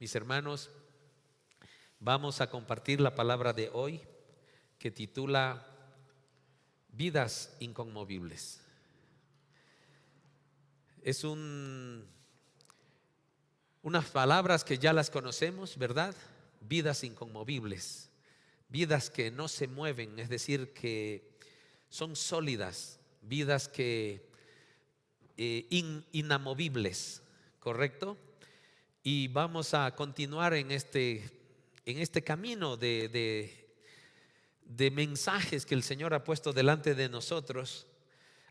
Mis hermanos, vamos a compartir la palabra de hoy que titula Vidas inconmovibles. Es unas palabras que ya las conocemos, ¿verdad? Vidas inconmovibles, vidas que no se mueven, es decir, que son sólidas, vidas que inamovibles, ¿correcto? Y vamos a continuar en este camino de mensajes que el Señor ha puesto delante de nosotros,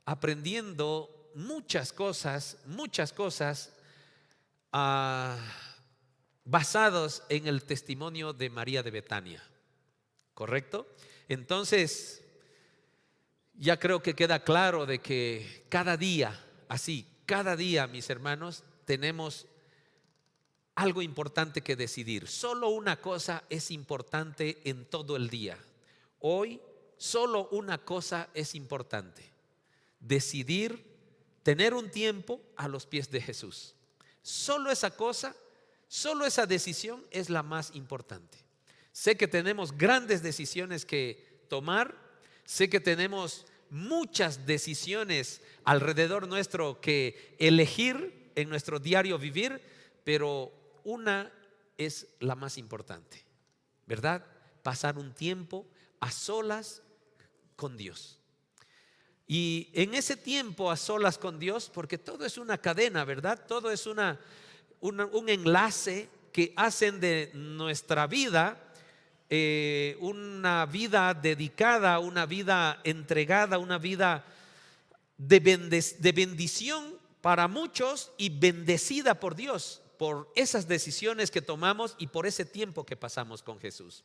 aprendiendo muchas cosas basados en el testimonio de María de Betania, ¿correcto? Entonces, ya creo que queda claro de que cada día, mis hermanos, tenemos algo importante que decidir. Solo una cosa es importante en todo el día. Hoy, solo una cosa es importante: decidir tener un tiempo a los pies de Jesús. Solo esa cosa, solo esa decisión es la más importante. Sé que tenemos grandes decisiones que tomar, sé que tenemos muchas decisiones alrededor nuestro que elegir en nuestro diario vivir, pero una es la más importante, ¿verdad? Pasar un tiempo a solas con Dios. Y en ese tiempo a solas con Dios, porque todo es una cadena, ¿verdad? Todo es un enlace que hacen de nuestra vida una vida dedicada, una vida entregada, una vida de bendición para muchos y bendecida por Dios, por esas decisiones que tomamos y por ese tiempo que pasamos con Jesús.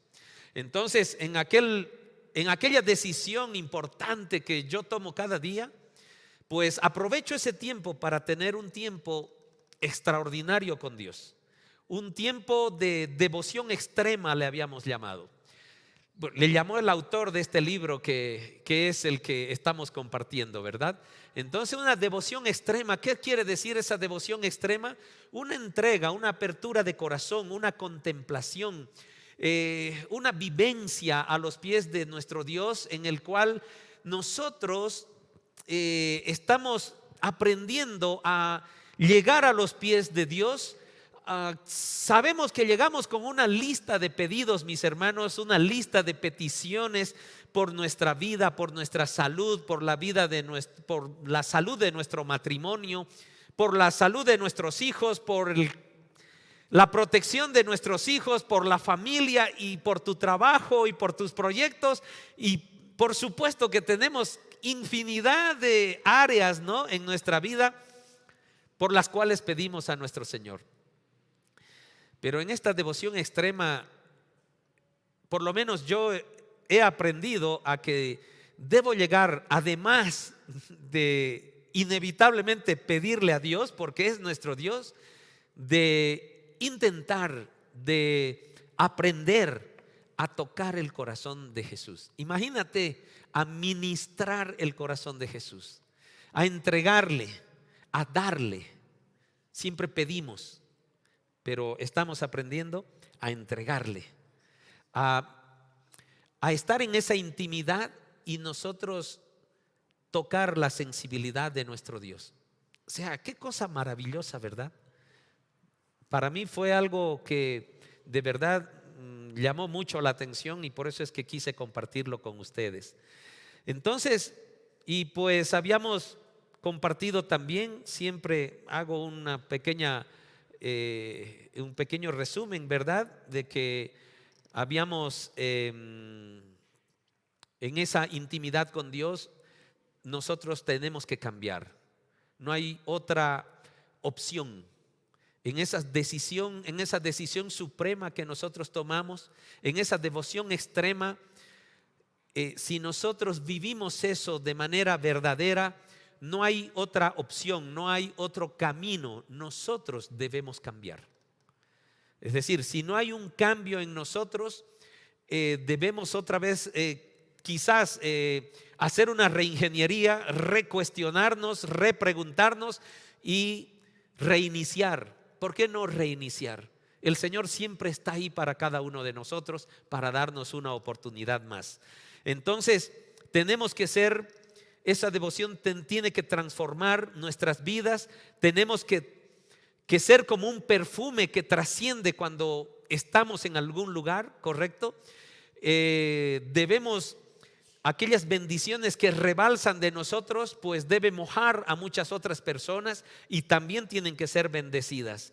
Entonces, en aquella decisión importante que yo tomo cada día, pues aprovecho ese tiempo para tener un tiempo extraordinario con Dios, un tiempo de devoción extrema le habíamos llamado. Le llamó el autor de este libro que es el que estamos compartiendo, ¿verdad? Entonces, una devoción extrema, ¿qué quiere decir esa devoción extrema? Una entrega, una apertura de corazón, una contemplación, una vivencia a los pies de nuestro Dios, en el cual nosotros estamos aprendiendo a llegar a los pies de Dios. Sabemos que llegamos con una lista de pedidos, mis hermanos, una lista de peticiones por nuestra vida, por nuestra salud, por la salud de nuestro matrimonio, por la salud de nuestros hijos, por la protección de nuestros hijos, por la familia y por tu trabajo y por tus proyectos. Y por supuesto que tenemos infinidad de áreas, ¿no?, en nuestra vida por las cuales pedimos a nuestro Señor. Pero en esta devoción extrema, por lo menos yo he aprendido a que debo llegar, además de inevitablemente pedirle a Dios, porque es nuestro Dios, de intentar, de aprender a tocar el corazón de Jesús. Imagínate a ministrar el corazón de Jesús, a entregarle, a darle. Siempre pedimos, pero estamos aprendiendo a entregarle, a estar en esa intimidad y nosotros tocar la sensibilidad de nuestro Dios. O sea, qué cosa maravillosa, ¿verdad? Para mí fue algo que de verdad llamó mucho la atención y por eso es que quise compartirlo con ustedes. Entonces, y pues habíamos compartido también, siempre hago un pequeño resumen, ¿verdad?, de que habíamos en esa intimidad con Dios, nosotros tenemos que cambiar. No hay otra opción. En esa decisión suprema que nosotros tomamos, en esa devoción extrema, si nosotros vivimos eso de manera verdadera, no hay otra opción, no hay otro camino. Nosotros debemos cambiar. Es decir, si no hay un cambio en nosotros, debemos otra vez quizás hacer una reingeniería, recuestionarnos, repreguntarnos y reiniciar. ¿Por qué no reiniciar? El Señor siempre está ahí para cada uno de nosotros, para darnos una oportunidad más. Entonces, tenemos que ser, esa devoción tiene que transformar nuestras vidas. Tenemos que ser como un perfume que trasciende cuando estamos en algún lugar, ¿correcto? Debemos, aquellas bendiciones que rebalsan de nosotros, pues debe mojar a muchas otras personas y también tienen que ser bendecidas.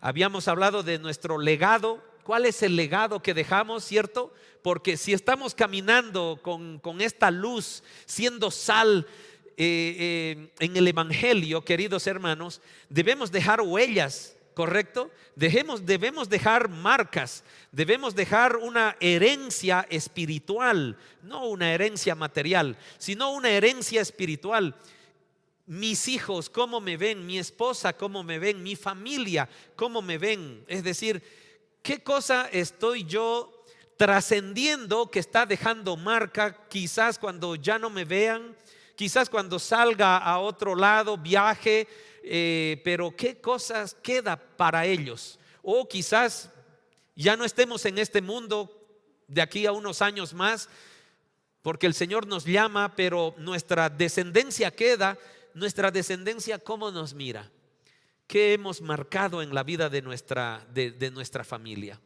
Habíamos hablado de nuestro legado. ¿Cuál es el legado que dejamos, cierto? Porque si estamos caminando con esta luz, siendo sal en el Evangelio, queridos hermanos, debemos dejar huellas, ¿correcto? Debemos dejar marcas, debemos dejar una herencia espiritual, no una herencia material, sino una herencia espiritual. Mis hijos, ¿cómo me ven? Mi esposa, ¿cómo me ven? Mi familia, ¿cómo me ven? Es decir, ¿qué cosa estoy yo trascendiendo que está dejando marca? Quizás cuando ya no me vean, quizás cuando salga a otro lado, viaje, pero ¿qué cosas queda para ellos? O quizás ya no estemos en este mundo de aquí a unos años más, porque el Señor nos llama, pero nuestra descendencia queda. Nuestra descendencia, ¿cómo nos mira? ¿Qué hemos marcado en la vida de nuestra familia?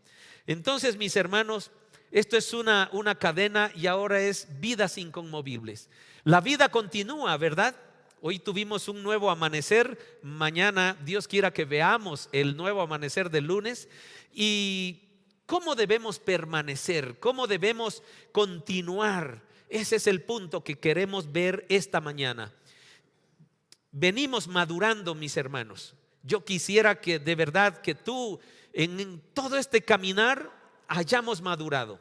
Entonces, mis hermanos, esto es una cadena y ahora es vidas inconmovibles. La vida continúa, ¿verdad? Hoy tuvimos un nuevo amanecer. Mañana Dios quiera que veamos el nuevo amanecer del lunes. ¿Y cómo debemos permanecer? ¿Cómo debemos continuar? Ese es el punto que queremos ver esta mañana. Venimos madurando, mis hermanos. Yo quisiera que de verdad que tú en todo este caminar hayamos madurado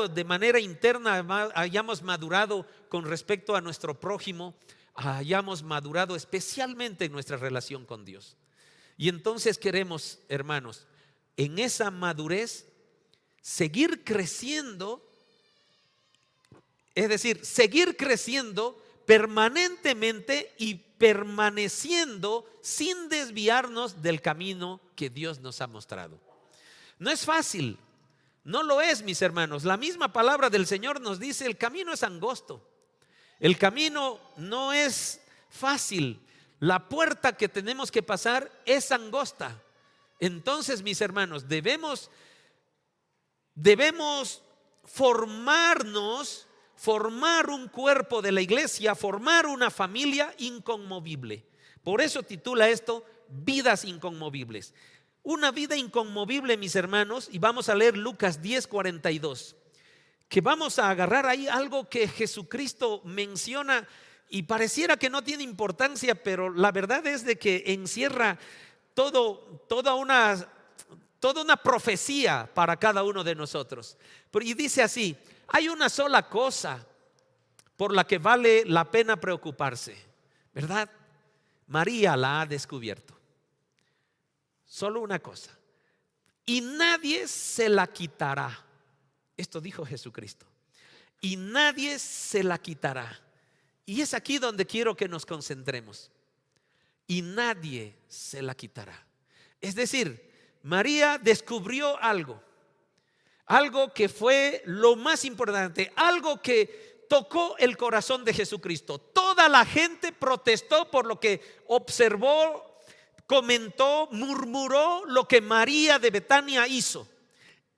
de manera interna, hayamos madurado con respecto a nuestro prójimo, hayamos madurado especialmente en nuestra relación con Dios. Y entonces queremos, hermanos, en esa madurez seguir creciendo, es decir, seguir creciendo permanentemente y permaneciendo sin desviarnos del camino que Dios nos ha mostrado. No es fácil, no lo es, mis hermanos. La misma palabra del Señor nos dice: el camino es angosto, el camino no es fácil, la puerta que tenemos que pasar es angosta. Entonces, mis hermanos, debemos formar un cuerpo de la iglesia, formar una familia inconmovible. Por eso titula esto Vidas Inconmovibles. Una vida inconmovible, mis hermanos, y vamos a leer Lucas 10:42, que vamos a agarrar ahí algo que Jesucristo menciona y pareciera que no tiene importancia, pero la verdad es de que encierra toda una profecía para cada uno de nosotros. Y dice así: hay una sola cosa por la que vale la pena preocuparse, ¿verdad? María la ha descubierto. Solo una cosa, y nadie se la quitará. Esto dijo Jesucristo. Y nadie se la quitará. Y es aquí donde quiero que nos concentremos. Y nadie se la quitará. Es decir, María descubrió algo que fue lo más importante, algo que tocó el corazón de Jesucristo. Toda la gente protestó por lo que observó, comentó, murmuró lo que María de Betania hizo,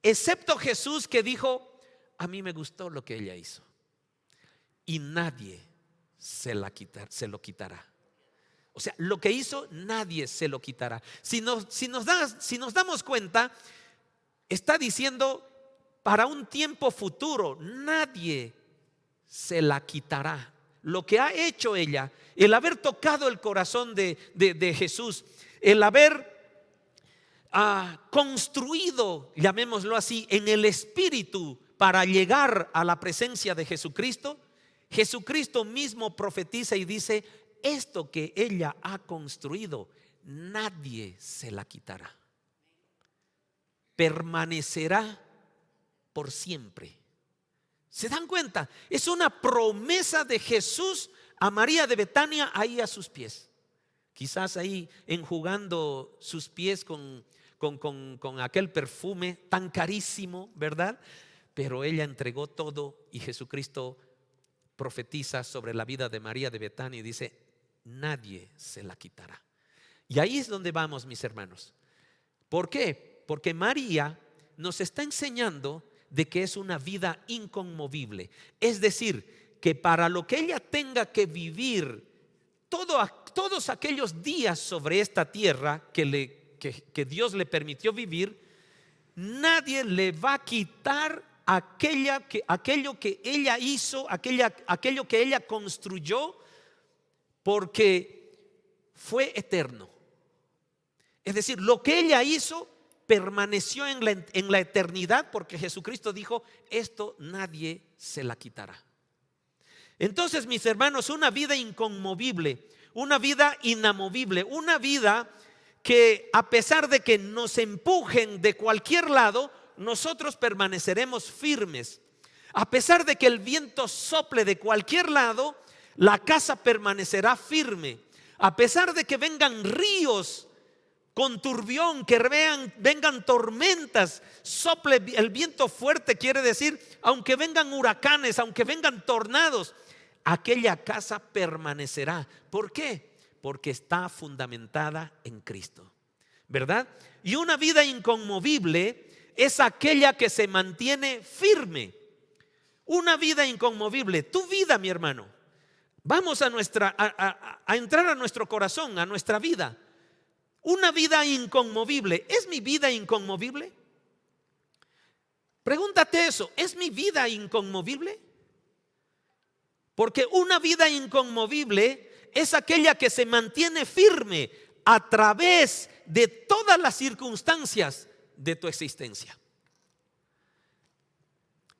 excepto Jesús, que dijo: a mí me gustó lo que ella hizo. Y nadie se lo quitará. O sea, lo que hizo nadie se lo quitará. Si nos damos cuenta, está diciendo para un tiempo futuro: nadie se la quitará. Lo que ha hecho ella, el haber tocado el corazón de Jesús, el haber construido, llamémoslo así, en el Espíritu para llegar a la presencia de Jesucristo. Jesucristo mismo profetiza y dice: esto que ella ha construido, nadie se la quitará. Permanecerá por siempre. ¿Se dan cuenta? Es una promesa de Jesús a María de Betania ahí a sus pies, quizás ahí enjugando sus pies con aquel perfume tan carísimo, ¿verdad? Pero ella entregó todo y Jesucristo profetiza sobre la vida de María de Betania y dice: nadie se la quitará. Y ahí es donde vamos, mis hermanos. ¿Por qué? Porque María nos está enseñando de que es una vida inconmovible. Es decir, que para lo que ella tenga que vivir todos aquellos días sobre esta tierra que Dios le permitió vivir, nadie le va a quitar aquello que ella hizo, aquello que ella construyó, porque fue eterno. Es decir, lo que ella hizo permaneció en la eternidad, porque Jesucristo dijo: esto nadie se la quitará. Entonces, mis hermanos, una vida inconmovible, una vida inamovible, una vida que a pesar de que nos empujen de cualquier lado, nosotros permaneceremos firmes. A pesar de que el viento sople de cualquier lado, la casa permanecerá firme. A pesar de que vengan ríos con turbión, que vengan tormentas, sople el viento fuerte, quiere decir, aunque vengan huracanes, aunque vengan tornados, aquella casa permanecerá. ¿Por qué? Porque está fundamentada en Cristo, ¿verdad? Y una vida inconmovible es aquella que se mantiene firme. Una vida inconmovible. Tu vida, mi hermano. Vamos a entrar a nuestro corazón, a nuestra vida. Una vida inconmovible. ¿Es mi vida inconmovible? Pregúntate eso. ¿Es mi vida inconmovible? Porque una vida inconmovible es aquella que se mantiene firme a través de todas las circunstancias de tu existencia.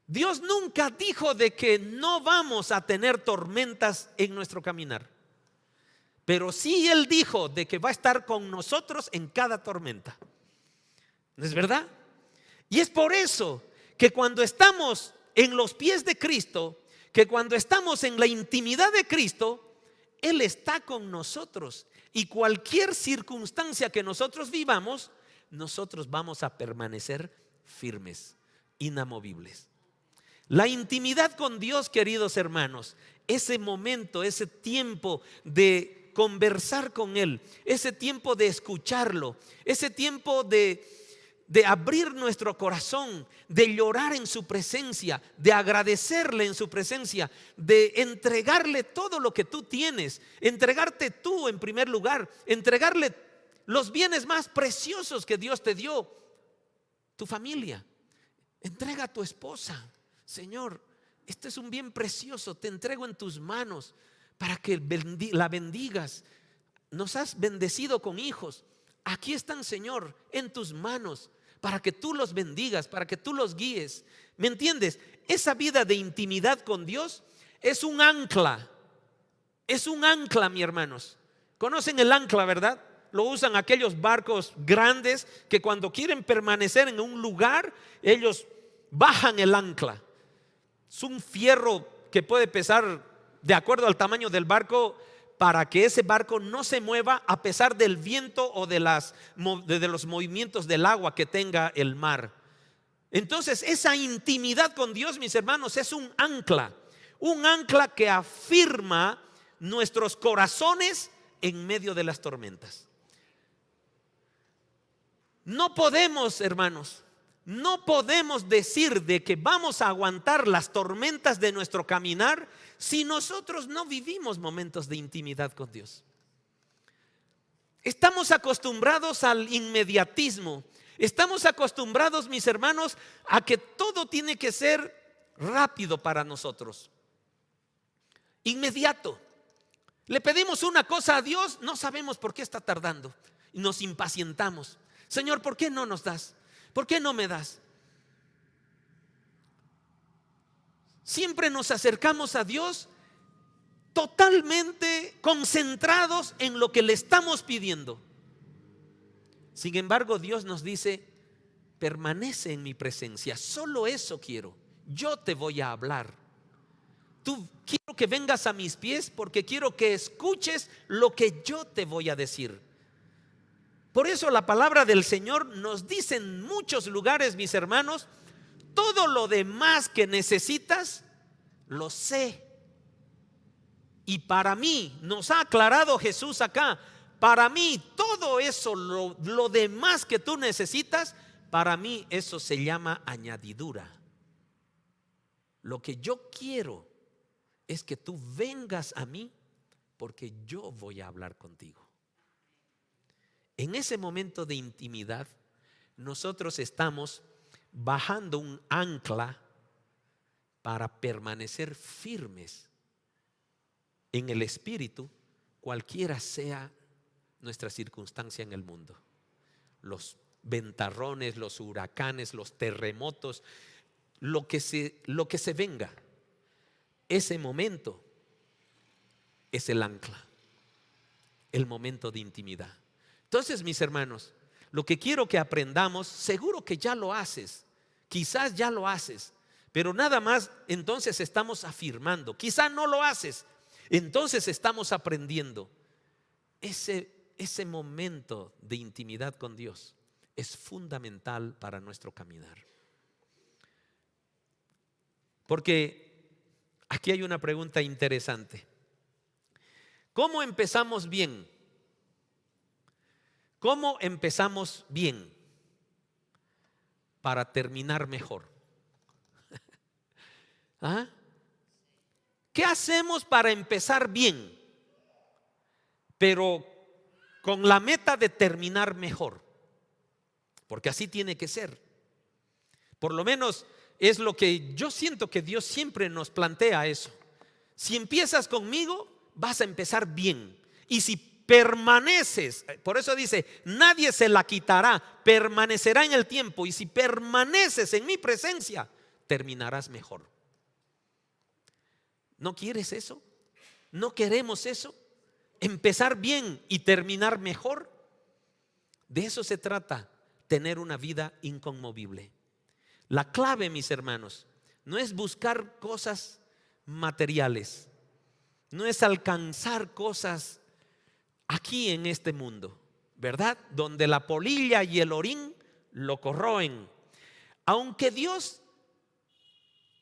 Dios nunca dijo de que no vamos a tener tormentas en nuestro caminar, pero sí Él dijo de que va a estar con nosotros en cada tormenta. ¿No es verdad? Y es por eso que cuando estamos en los pies de Cristo, que cuando estamos en la intimidad de Cristo, Él está con nosotros. Y cualquier circunstancia que nosotros vivamos, nosotros vamos a permanecer firmes, inamovibles. La intimidad con Dios, queridos hermanos, ese momento, ese tiempo de conversar con Él, ese tiempo de escucharlo, ese tiempo de abrir nuestro corazón, de llorar en su presencia, de agradecerle en su presencia, de entregarle todo lo que tú tienes, entregarte tú en primer lugar, entregarle los bienes más preciosos que Dios te dio, tu familia. Entrega a tu esposa: Señor, este es un bien precioso, te entrego en tus manos para que la bendigas. Nos has bendecido con hijos. Aquí están, Señor, en tus manos, para que tú los bendigas, para que tú los guíes. ¿Me entiendes? Esa vida de intimidad con Dios es un ancla. Es un ancla, mis hermanos. ¿Conocen el ancla, verdad? Lo usan aquellos barcos grandes que cuando quieren permanecer en un lugar, ellos bajan el ancla. Es un fierro que puede pesar, de acuerdo al tamaño del barco, para que ese barco no se mueva a pesar del viento o de los movimientos del agua que tenga el mar. Entonces, esa intimidad con Dios, mis hermanos, es un ancla que afirma nuestros corazones en medio de las tormentas. No podemos, hermanos, no podemos decir de que vamos a aguantar las tormentas de nuestro caminar si nosotros no vivimos momentos de intimidad con Dios. Estamos acostumbrados al inmediatismo. Estamos acostumbrados, mis hermanos, a que todo tiene que ser rápido para nosotros. Inmediato. Le pedimos una cosa a Dios, no sabemos por qué está tardando y nos impacientamos. Señor, ¿por qué no nos das? ¿Por qué no me das? Siempre nos acercamos a Dios totalmente concentrados en lo que le estamos pidiendo. Sin embargo, Dios nos dice: permanece en mi presencia, solo eso quiero. Yo te voy a hablar. Quiero que vengas a mis pies porque quiero que escuches lo que yo te voy a decir. Por eso la palabra del Señor nos dice en muchos lugares, mis hermanos, todo lo demás que necesitas, lo sé. Y para mí, nos ha aclarado Jesús acá, para mí todo eso, lo demás que tú necesitas, para mí eso se llama añadidura. Lo que yo quiero es que tú vengas a mí porque yo voy a hablar contigo. En ese momento de intimidad, nosotros estamos bajando un ancla para permanecer firmes en el Espíritu, cualquiera sea nuestra circunstancia en el mundo. Los ventarrones, los huracanes, los terremotos, lo que se venga, ese momento es el ancla, el momento de intimidad. Entonces, mis hermanos, lo que quiero que aprendamos, seguro que ya lo haces, quizás ya lo haces, pero nada más entonces estamos afirmando. Quizás no lo haces, entonces estamos aprendiendo. Ese momento de intimidad con Dios es fundamental para nuestro caminar. Porque aquí hay una pregunta interesante. ¿Cómo empezamos bien? ¿Cómo empezamos bien para terminar mejor? ¿Ah? ¿Qué hacemos para empezar bien, pero con la meta de terminar mejor? Porque así tiene que ser. Por lo menos es lo que yo siento que Dios siempre nos plantea eso. Si empiezas conmigo, vas a empezar bien. Y si permaneces, por eso dice, nadie se la quitará, permanecerá en el tiempo. Y si permaneces en mi presencia, terminarás mejor. ¿No quieres eso? ¿No queremos eso? Empezar bien y terminar mejor. De eso se trata, tener una vida inconmovible. La clave, mis hermanos, no es buscar cosas materiales, no es alcanzar cosas aquí en este mundo, ¿verdad? Donde la polilla y el orín lo corroen. Aunque Dios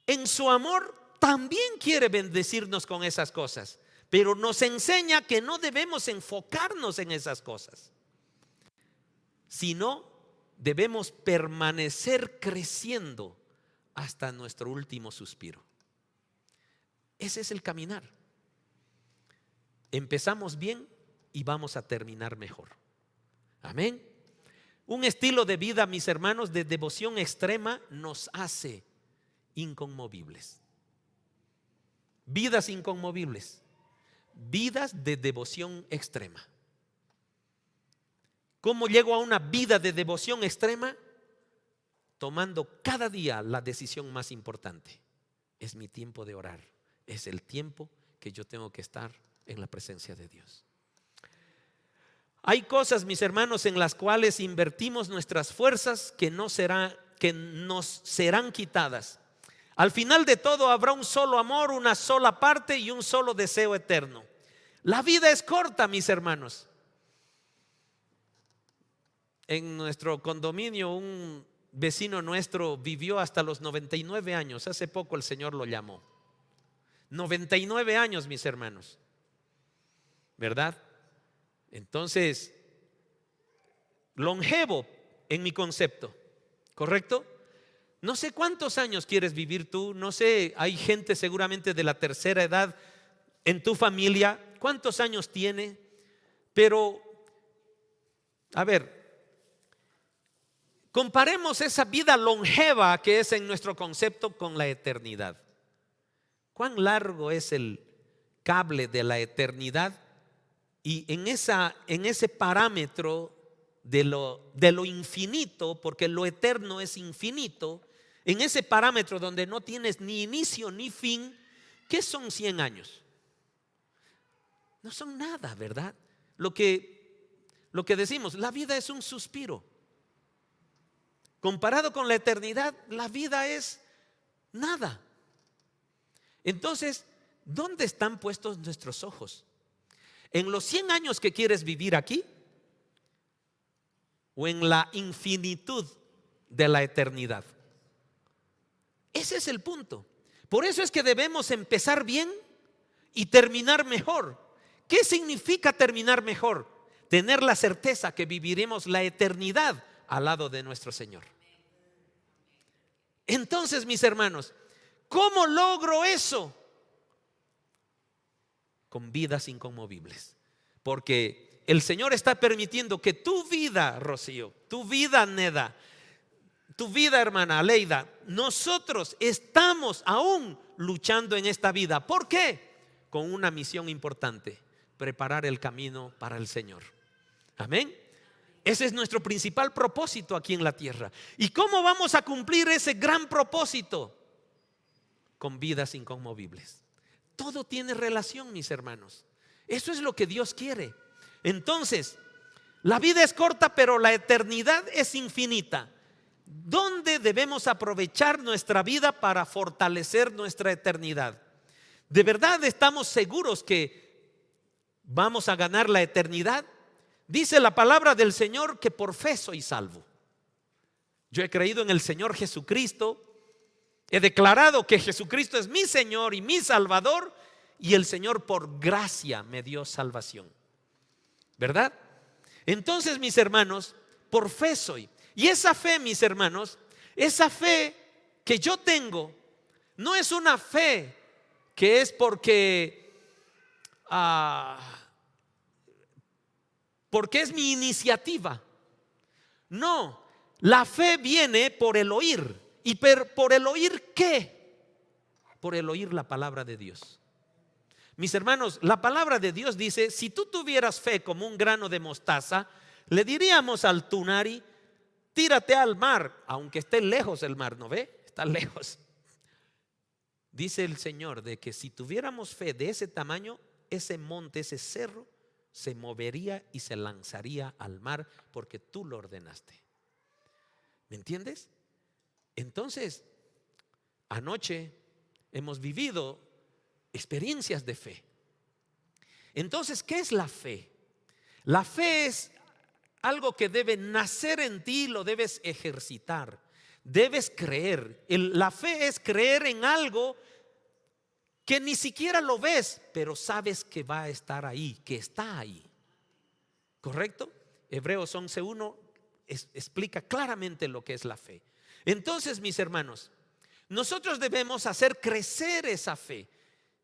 en su amor también quiere bendecirnos con esas cosas, pero nos enseña que no debemos enfocarnos en esas cosas, sino debemos permanecer creciendo hasta nuestro último suspiro. Ese es el caminar. Empezamos bien y vamos a terminar mejor. Amén. Un estilo de vida, mis hermanos, de devoción extrema nos hace inconmovibles. Vidas inconmovibles, vidas de devoción extrema. ¿Cómo llego a una vida de devoción extrema? Tomando cada día la decisión más importante. Es mi tiempo de orar. Es el tiempo que yo tengo que estar en la presencia de Dios. Hay cosas, mis hermanos, en las cuales invertimos nuestras fuerzas que nos serán quitadas. Al final de todo habrá un solo amor, una sola parte y un solo deseo eterno. La vida es corta, mis hermanos. En nuestro condominio un vecino nuestro vivió hasta los 99 años. Hace poco el Señor lo llamó. 99 años, mis hermanos, ¿verdad? Entonces, longevo en mi concepto, ¿correcto? No sé cuántos años quieres vivir tú. No sé, hay gente seguramente de la tercera edad en tu familia. ¿Cuántos años tiene? Pero, a ver, comparemos esa vida longeva que es en nuestro concepto con la eternidad. ¿Cuán largo es el cable de la eternidad? Y en ese parámetro de lo infinito, porque lo eterno es infinito, en ese parámetro donde no tienes ni inicio ni fin, ¿qué son 100 años? No son nada, ¿verdad? Lo que decimos, la vida es un suspiro. Comparado con la eternidad, la vida es nada. Entonces, ¿dónde están puestos nuestros ojos? ¿En los 100 años que quieres vivir aquí? ¿O en la infinitud de la eternidad? Ese es el punto. Por eso es que debemos empezar bien y terminar mejor. ¿Qué significa terminar mejor? Tener la certeza que viviremos la eternidad al lado de nuestro Señor. Entonces, mis hermanos, ¿cómo logro eso? Con vidas inconmovibles. Porque el Señor está permitiendo que tu vida, Rocío, tu vida, Neda, tu vida, hermana Aleida, nosotros estamos aún luchando en esta vida. ¿Por qué? Con una misión importante: preparar el camino para el Señor. Amén. Ese es nuestro principal propósito aquí en la tierra. ¿Y cómo vamos a cumplir ese gran propósito? Con vidas inconmovibles. Todo tiene relación, mis hermanos. Eso es lo que Dios quiere. Entonces, la vida es corta, pero la eternidad es infinita. ¿Dónde debemos aprovechar nuestra vida para fortalecer nuestra eternidad? ¿De verdad estamos seguros que vamos a ganar la eternidad? Dice la palabra del Señor que por fe soy salvo. Yo he creído en el Señor Jesucristo. He declarado que Jesucristo es mi Señor y mi Salvador, y el Señor por gracia me dio salvación. ¿Verdad? Entonces, mis hermanos, por fe soy. Y esa fe, mis hermanos, esa fe que yo tengo, no es una fe que es porque es mi iniciativa. No, la fe viene por el oír. ¿Y por el oír qué? Por el oír la palabra de Dios. Mis hermanos, la palabra de Dios dice: si tú tuvieras fe como un grano de mostaza, le diríamos al tunari: tírate al mar, aunque esté lejos el mar. ¿No ve? Está lejos. Dice el Señor de que si tuviéramos fe de ese tamaño, ese monte, ese cerro, se movería y se lanzaría al mar, porque tú lo ordenaste. ¿Me entiendes? Entonces, anoche hemos vivido experiencias de fe. Entonces, ¿qué es la fe? La fe es algo que debe nacer en ti, lo debes ejercitar, debes creer. La fe es creer en algo que ni siquiera lo ves, pero sabes que va a estar ahí, que está ahí. ¿Correcto? Hebreos 11:1 explica claramente lo que es la fe. Entonces, mis hermanos, nosotros debemos hacer crecer esa fe.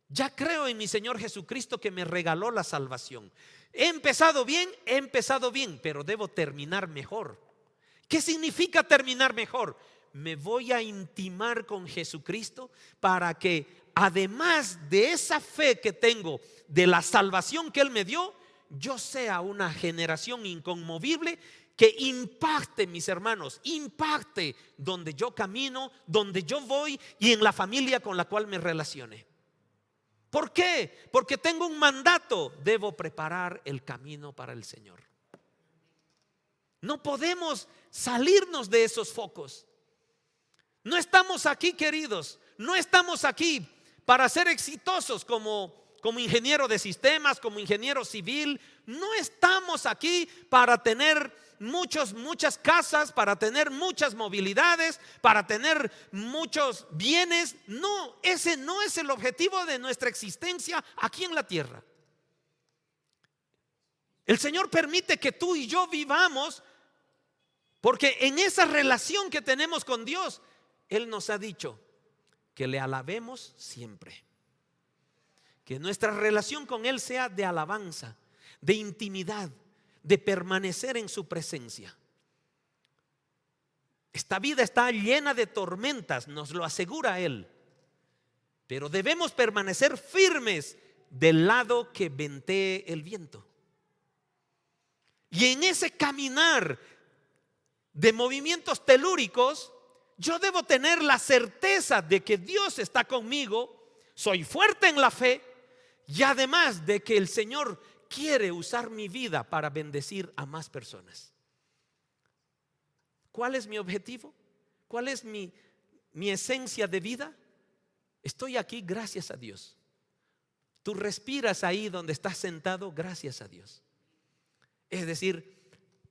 Ya creo en mi Señor Jesucristo, que me regaló la salvación. He empezado bien, pero debo terminar mejor. ¿Qué significa terminar mejor? Me voy a intimar con Jesucristo para que, además de esa fe que tengo, de la salvación que Él me dio, yo sea una generación inconmovible que impacte, mis hermanos, impacte donde yo camino, donde yo voy y en la familia con la cual me relacione. ¿Por qué? Porque tengo un mandato: debo preparar el camino para el Señor. No podemos salirnos de esos focos. No estamos aquí, queridos, no estamos aquí para ser exitosos como ingeniero de sistemas, como ingeniero civil. No estamos aquí para tener muchas casas, para tener muchas movilidades, para tener muchos bienes. No, ese no es el objetivo de nuestra existencia aquí en la tierra. El Señor permite que tú y yo vivamos porque en esa relación que tenemos con Dios, Él nos ha dicho que le alabemos siempre. Que nuestra relación con Él sea de alabanza, de intimidad, de permanecer en su presencia. Esta vida está llena de tormentas, nos lo asegura Él, pero debemos permanecer firmes del lado que ventee el viento. Y en ese caminar de movimientos telúricos, yo debo tener la certeza de que Dios está conmigo, soy fuerte en la fe, y además de que el Señor quiere usar mi vida para bendecir a más personas. ¿Cuál es mi objetivo? ¿Cuál es mi esencia de vida? Estoy aquí gracias a Dios, Tú respiras ahí donde estás sentado, gracias a Dios. Es decir,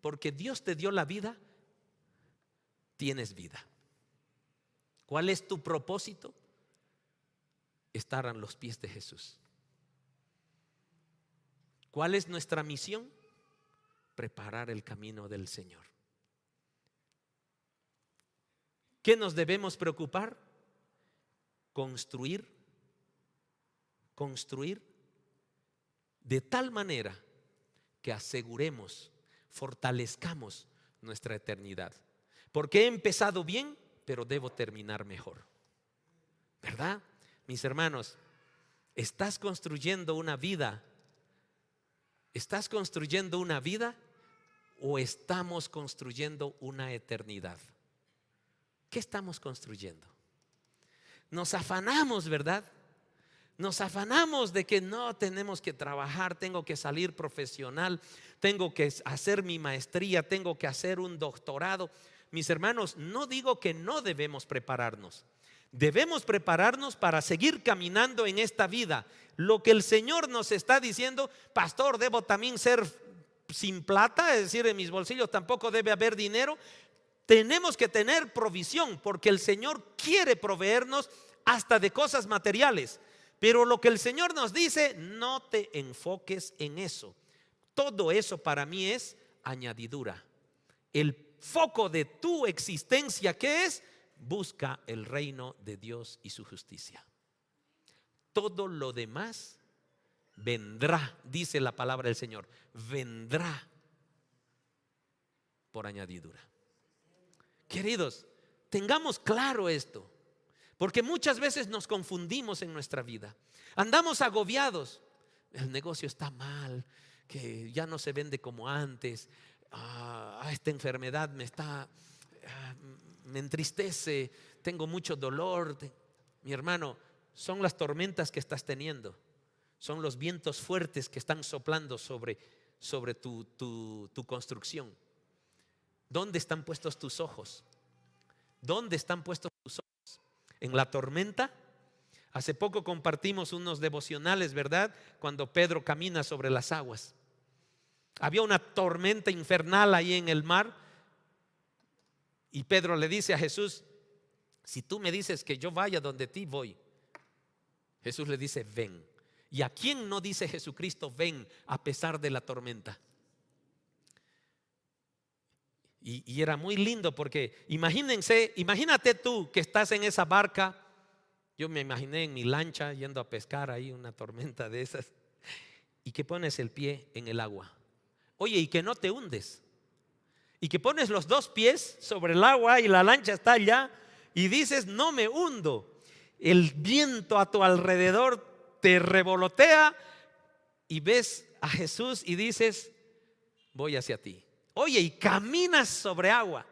porque Dios te dio la vida, tienes vida. ¿Cuál es tu propósito? Estar a los pies de Jesús. ¿Cuál es nuestra misión? Preparar el camino del Señor. ¿Qué nos debemos preocupar? Construir de tal manera que aseguremos, fortalezcamos nuestra eternidad. Porque he empezado bien, pero debo terminar mejor. ¿Verdad? Mis hermanos, ¿estás construyendo una vida? ¿Estás construyendo una vida o estamos construyendo una eternidad? ¿Qué estamos construyendo? Nos afanamos, ¿verdad? Nos afanamos de que no tenemos que trabajar, tengo que salir profesional, tengo que hacer mi maestría, tengo que hacer un doctorado. Mis hermanos, no digo que no debemos prepararnos. Debemos prepararnos para seguir caminando en esta vida. Lo que el Señor nos está diciendo, pastor, debo también ser sin plata, es decir, en mis bolsillos tampoco debe haber dinero. Tenemos que tener provisión porque el Señor quiere proveernos hasta de cosas materiales. Pero lo que el Señor nos dice, no te enfoques en eso. Todo eso para mí es añadidura. El foco de tu existencia, ¿qué es? Busca el reino de Dios y su justicia. Todo lo demás vendrá, dice la palabra del Señor, vendrá por añadidura. Queridos, tengamos claro esto, porque muchas veces nos confundimos en nuestra vida. Andamos agobiados. El negocio está mal, que ya no se vende como antes. Esta enfermedad me entristece, tengo mucho dolor. Mi hermano, son las tormentas que estás teniendo, son los vientos fuertes que están soplando sobre tu construcción. ¿Dónde están puestos tus ojos? ¿Dónde están puestos tus ojos? ¿En la tormenta? Hace poco compartimos unos devocionales, ¿verdad? Cuando Pedro camina sobre las aguas. Había una tormenta infernal ahí en el mar. Y Pedro le dice a Jesús, si tú me dices que yo vaya donde ti, voy. Jesús le dice, ven. ¿Y a quién no dice Jesucristo, ven a pesar de la tormenta? Y era muy lindo porque imagínate tú que estás en esa barca. Yo me imaginé en mi lancha yendo a pescar ahí una tormenta de esas. Y que pones el pie en el agua. Oye, y que no te hundes. Y que pones los dos pies sobre el agua y la lancha está allá y dices, no me hundo. El viento a tu alrededor te revolotea y ves a Jesús y dices, voy hacia ti. Oye, y caminas sobre agua.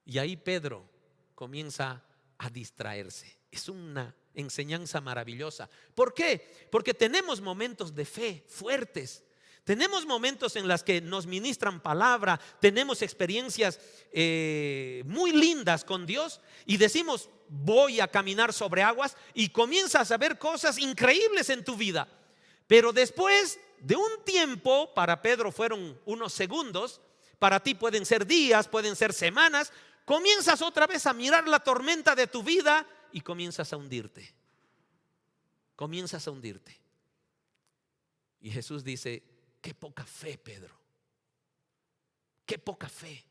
Y ahí Pedro comienza a distraerse. Es una enseñanza maravillosa. ¿Por qué? Porque tenemos momentos de fe fuertes. Tenemos momentos en los que nos ministran palabra, tenemos experiencias muy lindas con Dios y decimos, voy a caminar sobre aguas, y comienzas a ver cosas increíbles en tu vida. Pero después de un tiempo, para Pedro fueron unos segundos, para ti pueden ser días, pueden ser semanas, comienzas otra vez a mirar la tormenta de tu vida y comienzas a hundirte. Comienzas a hundirte. Y Jesús dice, qué poca fe, Pedro. Qué poca fe.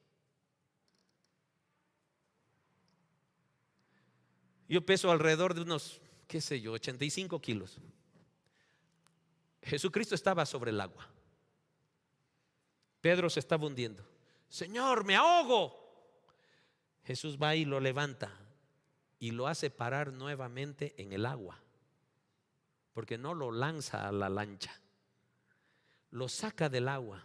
Yo peso alrededor de unos, 85 kilos. Jesucristo estaba sobre el agua. Pedro se estaba hundiendo. Señor, me ahogo. Jesús va y lo levanta y lo hace parar nuevamente en el agua, porque no lo lanza a la lancha. Lo saca del agua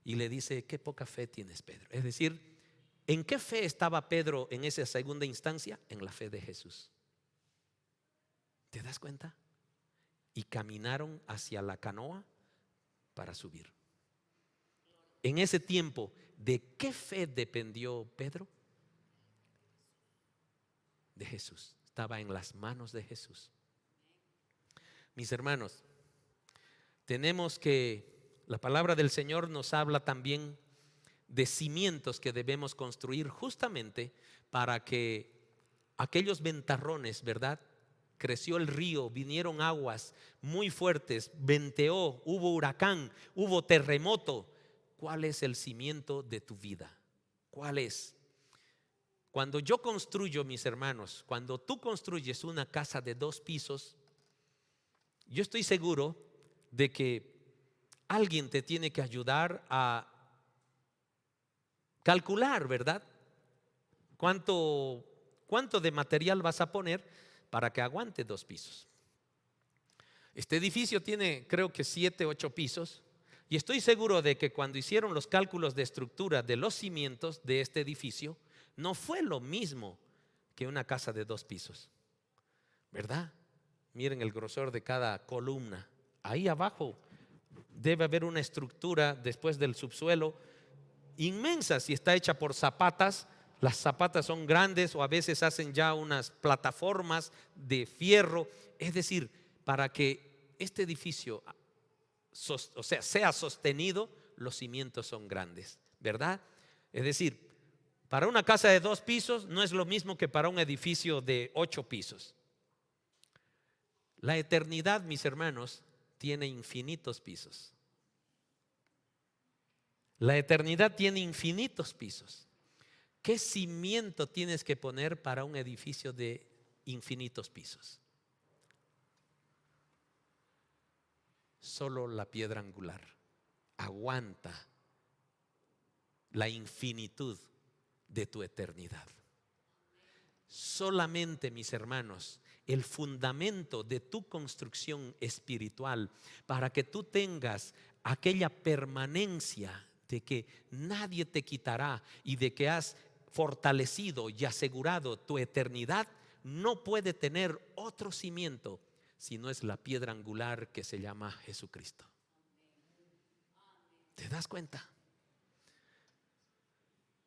y le dice, qué poca fe tienes, Pedro. Es decir, ¿en qué fe estaba Pedro en esa segunda instancia? En la fe de Jesús. ¿Te das cuenta? Y caminaron hacia la canoa para subir. En ese tiempo, ¿de qué fe dependió Pedro? De Jesús. Estaba en las manos de Jesús. Mis hermanos, la palabra del Señor nos habla también de cimientos que debemos construir justamente para que aquellos ventarrones, ¿verdad? Creció el río, vinieron aguas muy fuertes, venteó, hubo huracán, hubo terremoto. ¿Cuál es el cimiento de tu vida? ¿Cuál es? Cuando yo construyo, mis hermanos, cuando tú construyes una casa de 2 pisos, yo estoy seguro de que alguien te tiene que ayudar a calcular, ¿verdad? ¿Cuánto de material vas a poner para que aguante 2 pisos? Este edificio tiene, creo que 7, 8 pisos, y estoy seguro de que cuando hicieron los cálculos de estructura de los cimientos de este edificio, no fue lo mismo que una casa de 2 pisos, ¿verdad? Miren el grosor de cada columna. Ahí abajo debe haber una estructura después del subsuelo inmensa. Si está hecha por zapatas, las zapatas son grandes, o a veces hacen ya unas plataformas de fierro. Es decir, para que este edificio sea sostenido, los cimientos son grandes, ¿verdad? Es decir, para una casa de 2 pisos no es lo mismo que para un edificio de 8 pisos. La eternidad, mis hermanos, tiene infinitos pisos. La eternidad tiene infinitos pisos. ¿Qué cimiento tienes que poner para un edificio de infinitos pisos? Solo la piedra angular aguanta la infinitud de tu eternidad. Solamente, mis hermanos, el fundamento de tu construcción espiritual, para que tú tengas aquella permanencia de que nadie te quitará y de que has fortalecido y asegurado tu eternidad, no puede tener otro cimiento si no es la piedra angular que se llama Jesucristo. ¿Te das cuenta?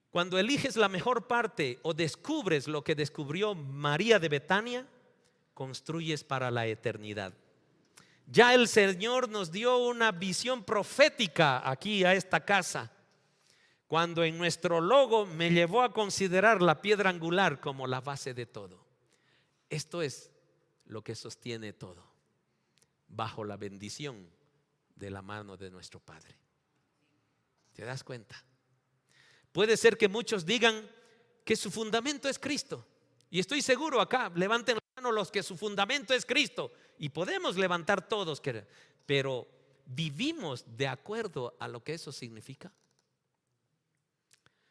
Cuando eliges la mejor parte o descubres lo que descubrió María de Betania, construyes para la eternidad. Ya el Señor nos dio una visión profética aquí a esta casa, cuando en nuestro logo me llevó a considerar la piedra angular como la base de todo. Esto es lo que sostiene todo, bajo la bendición de la mano de nuestro Padre. ¿Te das cuenta? Puede ser que muchos digan que su fundamento es Cristo, y estoy seguro acá, levanten la mano los que su fundamento es Cristo, y podemos levantar todos, pero ¿vivimos de acuerdo a lo que eso significa?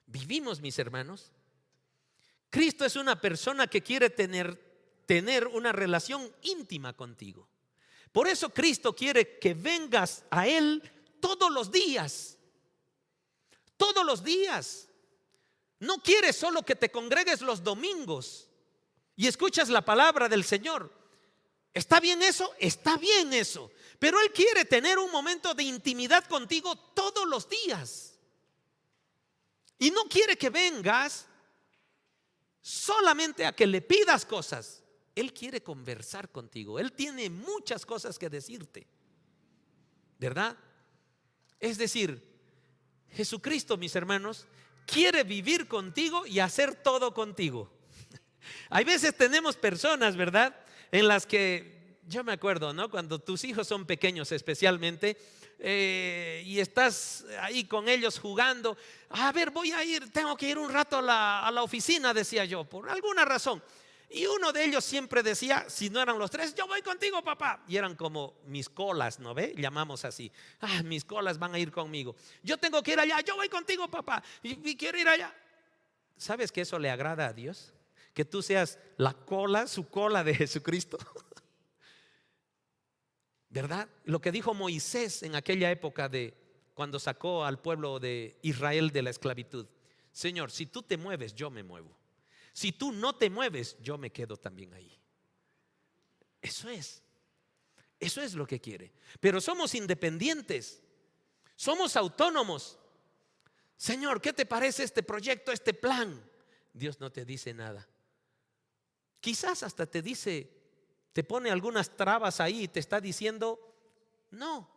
¿Vivimos, mis hermanos? Cristo es una persona que quiere tener una relación íntima contigo. Por eso Cristo quiere que vengas a Él todos los días. Todos los días. No quiere solo que te congregues los domingos y escuchas la palabra del Señor. ¿Está bien eso? Está bien eso. Pero Él quiere tener un momento de intimidad contigo todos los días. Y no quiere que vengas solamente a que le pidas cosas. Él quiere conversar contigo. Él tiene muchas cosas que decirte, ¿verdad? Es decir, Jesucristo, mis hermanos, quiere vivir contigo y hacer todo contigo. Hay veces tenemos personas, ¿verdad?, en las que yo me acuerdo, ¿no?, cuando tus hijos son pequeños especialmente, y estás ahí con ellos jugando. A ver, tengo que ir un rato a la oficina, decía yo, por alguna razón. Y uno de ellos siempre decía, si no eran los 3, yo voy contigo, papá. Y eran como mis colas, ¿no ve? Llamamos así. Mis colas van a ir conmigo. Yo tengo que ir allá, yo voy contigo, papá. Y quiero ir allá. ¿Sabes que eso le agrada a Dios? Que tú seas su cola de Jesucristo. ¿Verdad? Lo que dijo Moisés en aquella época cuando sacó al pueblo de Israel de la esclavitud: Señor, si tú te mueves, yo me muevo. Si tú no te mueves, yo me quedo también ahí. Eso es lo que quiere. Pero somos independientes, somos autónomos. Señor, ¿qué te parece este proyecto, este plan? Dios no te dice nada. Quizás hasta te dice te pone algunas trabas ahí y te está diciendo, no,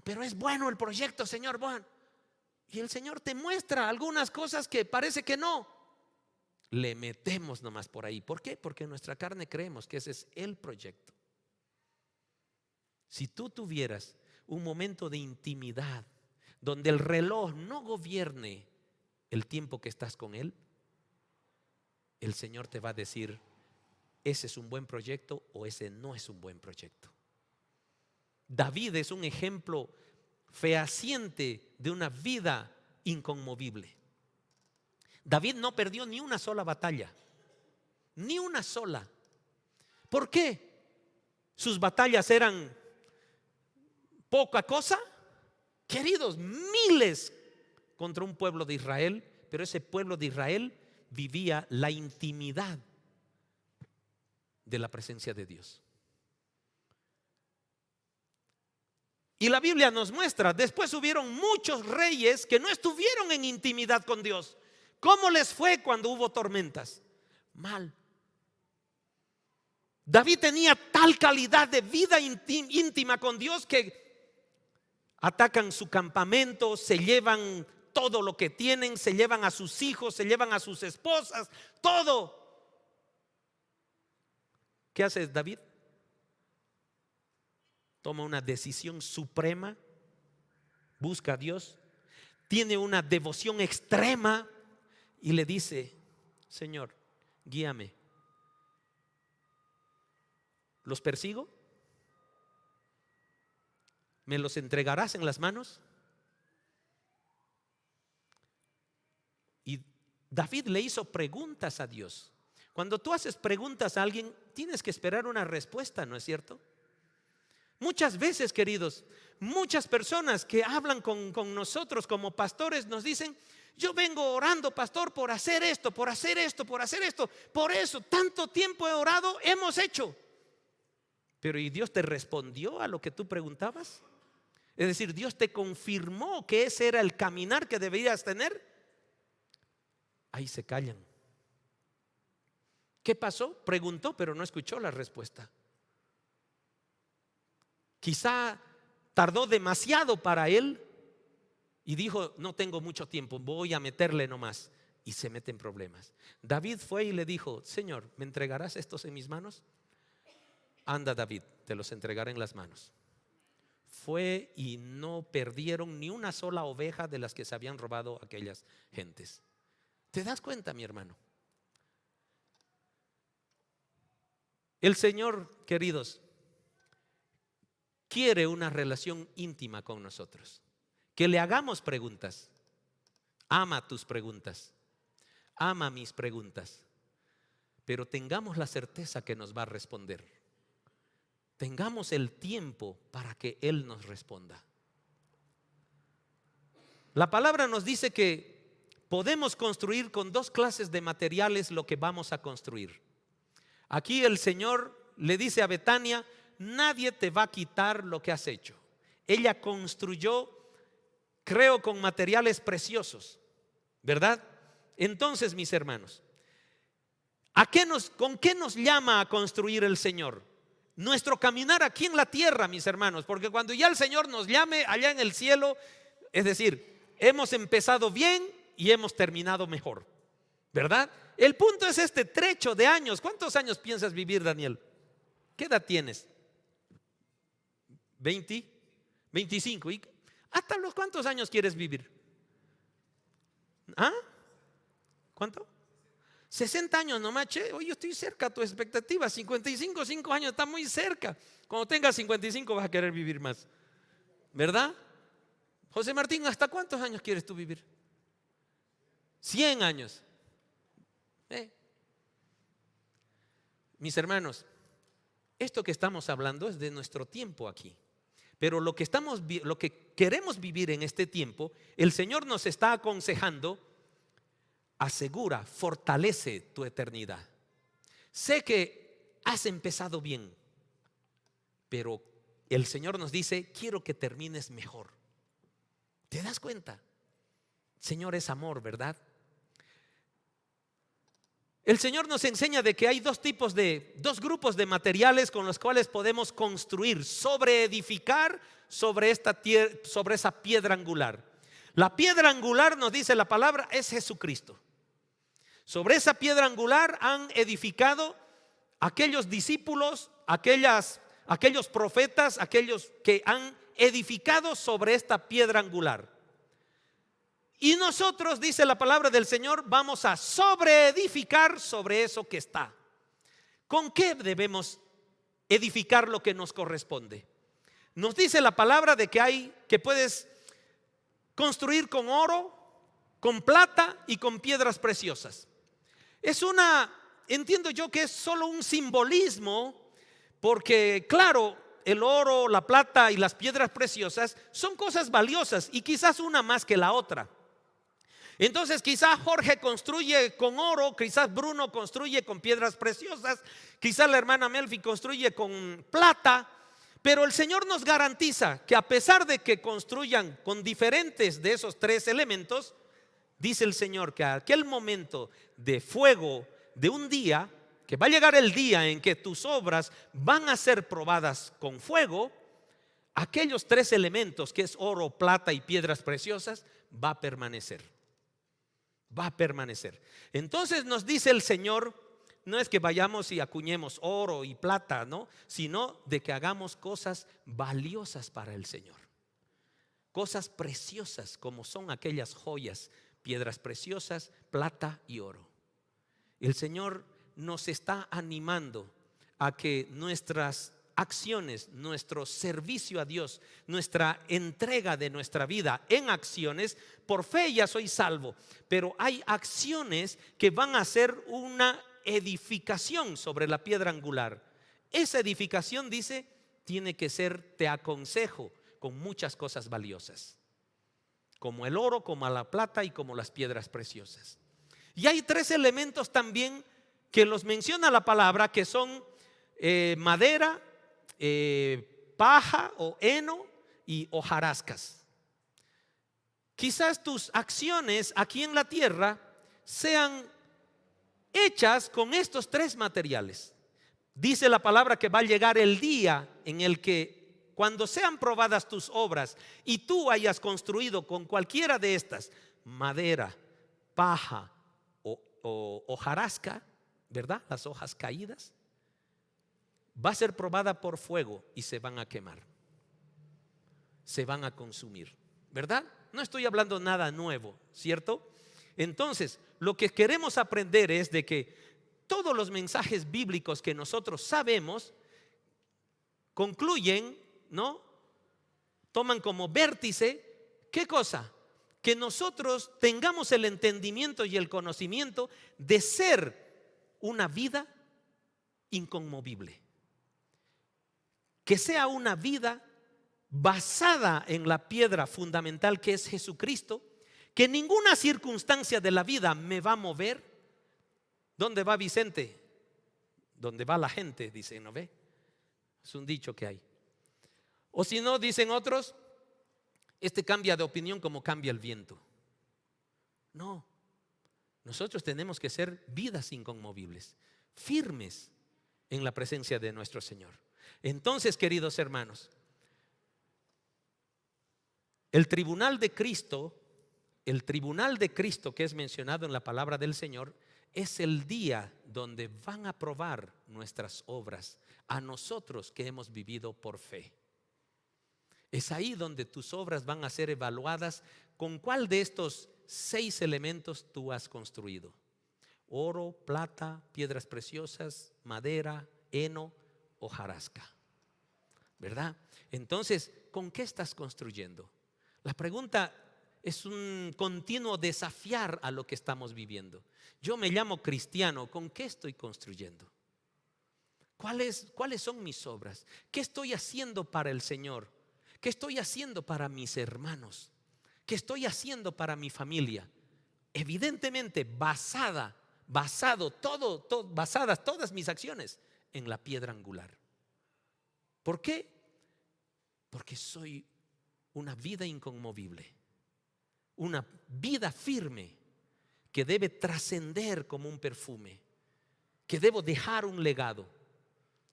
pero es bueno el proyecto, Señor, bueno. Y el Señor te muestra algunas cosas que parece que no. Le metemos nomás por ahí. ¿Por qué? Porque en nuestra carne creemos que ese es el proyecto. Si tú tuvieras un momento de intimidad donde el reloj no gobierne el tiempo que estás con Él, el Señor te va a decir, ese es un buen proyecto o ese no es un buen proyecto. David es un ejemplo fehaciente de una vida inconmovible. David no perdió ni una sola batalla, ni una sola. ¿Por qué? ¿Sus batallas eran poca cosa? Queridos, miles contra un pueblo de Israel, pero ese pueblo de Israel vivía la intimidad de la presencia de Dios. Y la Biblia nos muestra, después hubieron muchos reyes que no estuvieron en intimidad con Dios. ¿Cómo les fue cuando hubo tormentas? Mal. David tenía tal calidad de vida íntima con Dios que atacan su campamento, se llevan todo lo que tienen, se llevan a sus hijos, se llevan a sus esposas, todo. ¿Qué hace David? Toma una decisión suprema, busca a Dios, tiene una devoción extrema y le dice, Señor, guíame. ¿Los persigo? ¿Me los entregarás en las manos? Y David le hizo preguntas a Dios. Cuando tú haces preguntas a alguien, tienes que esperar una respuesta, ¿no es cierto? Muchas veces, queridos, muchas personas que hablan con nosotros como pastores nos dicen, yo vengo orando, pastor, por hacer esto, por hacer esto, por hacer esto. Por eso, tanto tiempo he orado, hemos hecho. Pero ¿y Dios te respondió a lo que tú preguntabas? Es decir, Dios te confirmó que ese era el caminar que deberías tener. Ahí se callan. ¿Qué pasó? Preguntó, pero no escuchó la respuesta. Quizá tardó demasiado para él y dijo, no tengo mucho tiempo, voy a meterle nomás. Y se mete en problemas. David fue y le dijo, Señor, ¿me entregarás estos en mis manos? Anda, David, te los entregaré en las manos. Fue y no perdieron ni una sola oveja de las que se habían robado aquellas gentes. ¿Te das cuenta, mi hermano? El Señor, queridos, quiere una relación íntima con nosotros. Que le hagamos preguntas. Ama tus preguntas. Ama mis preguntas. Pero tengamos la certeza que nos va a responder. Tengamos el tiempo para que Él nos responda. La palabra nos dice que podemos construir con dos clases de materiales lo que vamos a construir. Aquí el Señor le dice a Betania, nadie te va a quitar lo que has hecho. Ella construyó, creo, con materiales preciosos, ¿verdad? Entonces, mis hermanos, ¿con qué nos llama a construir el Señor? Nuestro caminar aquí en la tierra, mis hermanos, porque cuando ya el Señor nos llame allá en el cielo, es decir, hemos empezado bien y hemos terminado mejor, ¿verdad? El punto es este trecho de años. ¿Cuántos años piensas vivir, Daniel? ¿Qué edad tienes? 20, 25. ¿Y hasta los cuántos años quieres vivir? ¿Ah? ¿Cuánto? 60 años nomás, che. Oye, yo estoy cerca a tu expectativa. 55, 5 años, está muy cerca. Cuando tengas 55 vas a querer vivir más, ¿verdad? José Martín, ¿hasta cuántos años quieres tú vivir? 100 años. Mis hermanos, esto que estamos hablando es de nuestro tiempo aquí. Pero lo que queremos vivir en este tiempo, el Señor nos está aconsejando, asegura, fortalece tu eternidad. Sé que has empezado bien, pero el Señor nos dice, quiero que termines mejor. ¿Te das cuenta? Señor es amor, ¿verdad? El Señor nos enseña de que hay dos grupos de materiales con los cuales podemos construir, sobreedificar sobre esa piedra angular. La piedra angular, nos dice la palabra, es Jesucristo. Sobre esa piedra angular han edificado aquellos discípulos, aquellos profetas, aquellos que han edificado sobre esta piedra angular. Y nosotros, dice la palabra del Señor, vamos a sobreedificar sobre eso que está. ¿Con qué debemos edificar lo que nos corresponde? Nos dice la palabra de que puedes construir con oro, con plata y con piedras preciosas. Entiendo yo que es solo un simbolismo, porque claro, el oro, la plata y las piedras preciosas son cosas valiosas y quizás una más que la otra. Entonces quizás Jorge construye con oro, quizás Bruno construye con piedras preciosas, quizás la hermana Melfi construye con plata, pero el Señor nos garantiza que a pesar de que construyan con diferentes de esos tres elementos, dice el Señor que a aquel momento de fuego de un día, que va a llegar el día en que tus obras van a ser probadas con fuego, aquellos tres elementos que es oro, plata y piedras preciosas va a permanecer. Va a permanecer. Entonces nos dice el Señor, no es que vayamos y acuñemos oro y plata, ¿no? Sino de que hagamos cosas valiosas para el Señor. Cosas preciosas como son aquellas joyas, piedras preciosas, plata y oro. El Señor nos está animando a que nuestras acciones, nuestro servicio a Dios, nuestra entrega de nuestra vida en acciones, por fe ya soy salvo, pero hay acciones que van a ser una edificación sobre la piedra angular. Esa edificación, dice, tiene que ser, te aconsejo, con muchas cosas valiosas, como el oro, como la plata y como las piedras preciosas. Y hay tres elementos también que los menciona la palabra, que son madera, paja o heno y hojarascas. Quizás tus acciones aquí en la tierra sean hechas con estos tres materiales. Dice la palabra que va a llegar el día en el que cuando sean probadas tus obras y tú hayas construido con cualquiera de estas, madera, paja o hojarasca, ¿verdad? Las hojas caídas, va a ser probada por fuego y se van a quemar, se van a consumir, ¿verdad? No estoy hablando nada nuevo, ¿cierto? Entonces, lo que queremos aprender es de que todos los mensajes bíblicos que nosotros sabemos concluyen, ¿no? Toman como vértice, ¿qué cosa? Que nosotros tengamos el entendimiento y el conocimiento de ser una vida inconmovible. Que sea una vida basada en la piedra fundamental que es Jesucristo, que ninguna circunstancia de la vida me va a mover. ¿Dónde va Vicente? ¿Dónde va la gente? Dicen, ¿no ve? Es un dicho que hay. O si no, dicen otros, este cambia de opinión como cambia el viento. No, nosotros tenemos que ser vidas inconmovibles, firmes en la presencia de nuestro Señor. Entonces, queridos hermanos, el tribunal de Cristo que es mencionado en la palabra del Señor, es el día donde van a probar nuestras obras a nosotros que hemos vivido por fe. Es ahí donde tus obras van a ser evaluadas con cuál de estos 6 elementos tú has construido: oro, plata, piedras preciosas, madera, heno, hojarasca, ¿verdad? Entonces, ¿con qué estás construyendo? La pregunta es un continuo desafiar a lo que estamos viviendo. Yo me llamo cristiano, ¿con qué estoy construyendo? ¿Cuáles son mis obras? ¿Qué estoy haciendo para el Señor? ¿Qué estoy haciendo para mis hermanos? ¿Qué estoy haciendo para mi familia? Evidentemente basadas todas mis acciones en la piedra angular. ¿Por qué? Porque soy una vida inconmovible, una vida firme que debe trascender como un perfume. que debo dejar un legado.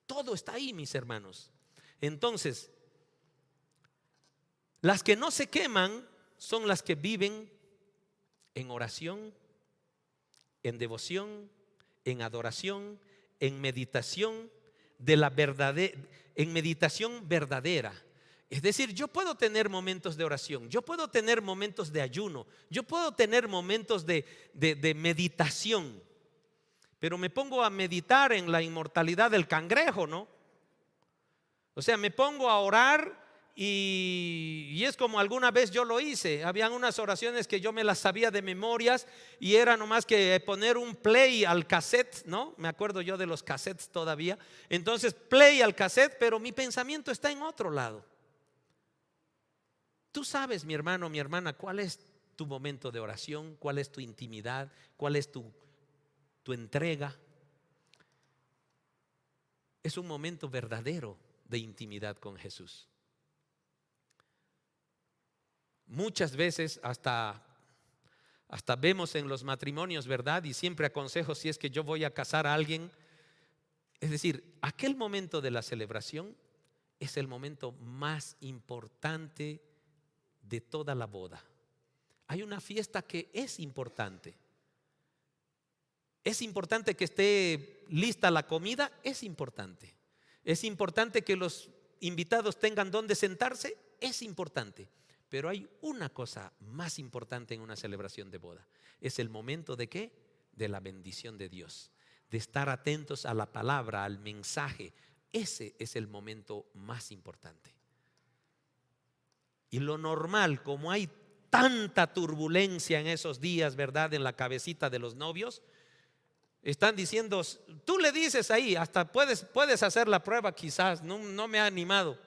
Todo está ahí, mis hermanos. Entonces, las que no se queman son las que viven en oración, en devoción, en adoración, en meditación en meditación verdadera. Es decir, yo puedo tener momentos de oración, yo puedo tener momentos de ayuno, yo puedo tener momentos de meditación, pero me pongo a meditar en la inmortalidad del cangrejo, ¿no? O sea, me pongo a orar y es como alguna vez yo lo hice. Habían unas oraciones que yo me las sabía de memorias y era nomás que poner un play al cassette, ¿no? Me acuerdo yo de los cassettes todavía. Entonces play al cassette, pero mi pensamiento está en otro lado. Tú sabes, mi hermano, mi hermana, cuál es tu momento de oración, cuál es tu intimidad, cuál es tu entrega. Es un momento verdadero de intimidad con Jesús. Muchas veces hasta vemos en los matrimonios, ¿verdad? Y siempre aconsejo, si es que yo voy a casar a alguien, es decir, aquel momento de la celebración es el momento más importante de toda la boda. Hay una fiesta que es importante. Es importante que esté lista la comida, es importante. Es importante que los invitados tengan dónde sentarse, es importante. Pero hay una cosa más importante en una celebración de boda. Es el momento de ¿qué? De la bendición de Dios, de estar atentos a la palabra, al mensaje. Ese es el momento más importante. Y lo normal, como hay tanta turbulencia en esos días, ¿verdad? En la cabecita de los novios, están diciendo, tú le dices ahí, hasta puedes hacer la prueba quizás, no me ha animado.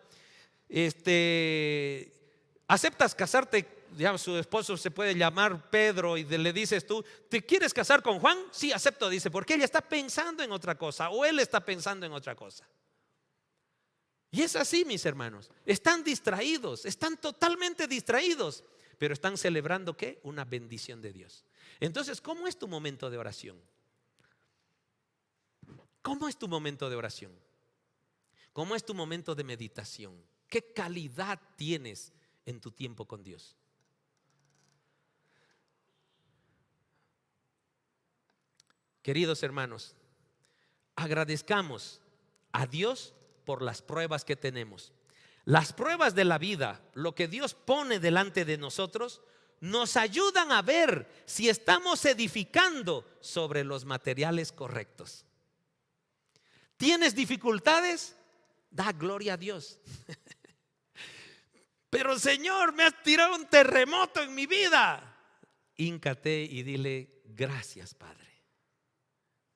¿Aceptas casarte? Ya su esposo se puede llamar Pedro y le dices tú, ¿te quieres casar con Juan? Sí, acepto, dice, porque ella está pensando en otra cosa o él está pensando en otra cosa. Y es así, mis hermanos, están distraídos, están totalmente distraídos, pero están celebrando ¿qué? Una bendición de Dios. Entonces, ¿cómo es tu momento de oración? ¿Cómo es tu momento de oración? ¿Cómo es tu momento de meditación? ¿Qué calidad tienes en tu tiempo con Dios? Queridos hermanos, agradezcamos a Dios por las pruebas que tenemos. Las pruebas de la vida, lo que Dios pone delante de nosotros, nos ayudan a ver si estamos edificando sobre los materiales correctos. ¿Tienes dificultades? Da gloria a Dios. Pero Señor, me has tirado un terremoto en mi vida. Híncate y dile, gracias, Padre.